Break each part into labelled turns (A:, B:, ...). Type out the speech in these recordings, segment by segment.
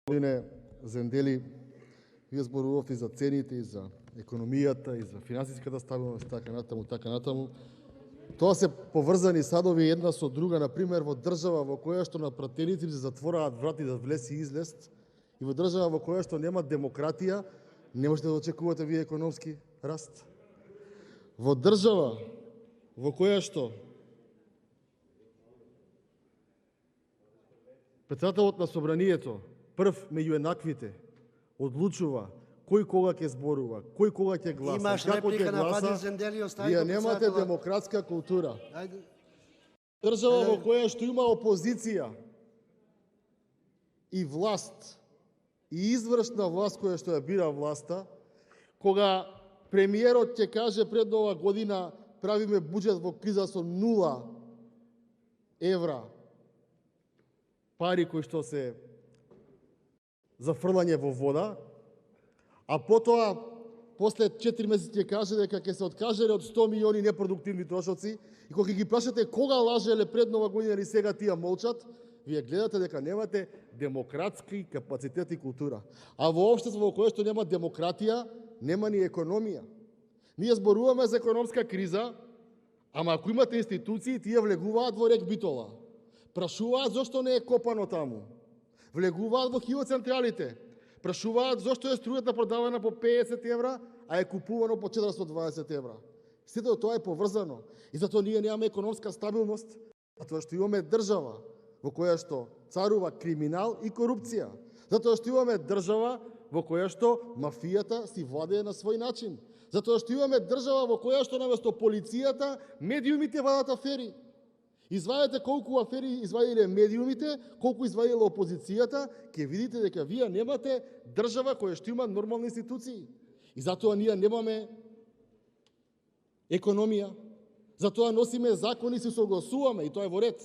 A: Господине Зендели, вие зборувавте и за цените, и за економијата, и за финансиската стабилност, така натаму. Тоа се поврзани садови една со друга, например во држава во која што на пратеници се затвораат врати да влез и излез, и во држава во која што нема демократија, не можете да очекувате вие економски раст. Во држава во која што председателот на собранието, прв меѓу еднаквите, одлучува кој кога ќе зборува, кој кога ќе гласа,
B: Имаш
A: како ќе
B: реплика на
A: гласа,
B: Фадил Зендели, остави
A: вие
B: го
A: немате
B: председателот.
A: демократска култура.
B: Ајде.
A: Држава во која што има опозиција и власт, и извршна власт која што ја бира власта, кога премиерот ќе каже пред нова година правиме буџет во криза со 0 евра пари кои што се за фрлање во вода, а потоа после 4 месеци ќе каже дека ќе се откажеле од 100 милиони непродуктивни трошоци, и кога ги прашате кога лажеле пред нова година или сега тие молчат, вие гледате дека немате демократски капацитет и култура. А во општество во кое што нема демократија, нема ни економија. Ние зборуваме за економска криза, ама ако имате институции, тие влегуваат во рек Битола. Прашуваат зошто не е копано таму. Влегуваат во хидроцентралите. Прашуваат зошто е струјата продавана по 50 евра, а е купувано по 420 евра. Сето тоа е поврзано. И затоа ние немаме економска стабилност, затоа што имаме држава во која што царува криминал и корупција. Затоа што имаме држава во која што мафијата си владее на свој начин. Затоа што имаме држава во која што наместо полицијата, медиумите вадат афери. Извадете колку афери извадиле медиумите, колку извадиле опозицијата, ќе видите дека вие немате држава која што има нормални институции. И затоа ние немаме економија. Затоа носиме закони и се согласуваме, и тоа е во ред.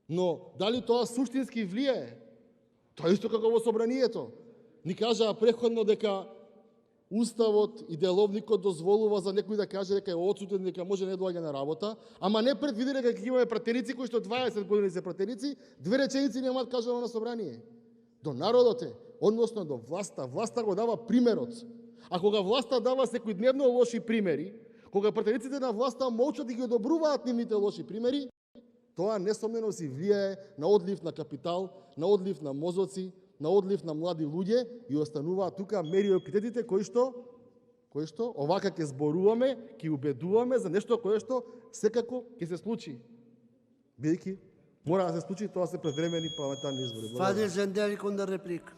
A: Но дали тоа суштински влијае? Тоа исто како во собранието. Ни кажаа претходно дека Уставот и деловникот дозволува за некој да каже дека е отсутен, дека може не доаѓа на работа, ама не предвиди дека ќе имаме пратеници кои што 20 години се пратеници, 2 реченици немаат кажано на собрание. До народот е, односно до власта. Власта го дава примерот. А кога власта дава секојдневно лоши примери, кога пратениците на власта молчат и ги одобруваат нивните лоши примери, тоа несомнено си влијае на одлив на капитал, на одлив на мозоци, на одлив на млади луѓе, и остануваат тука мериопитетите кои што овака ќе зборуваме, ќе убедуваме за нешто кое што секако ќе се случи. Бидејќи мора да се случи, тоа се превремени парламентарни избори.
B: Фадил Зендели, конда реплика.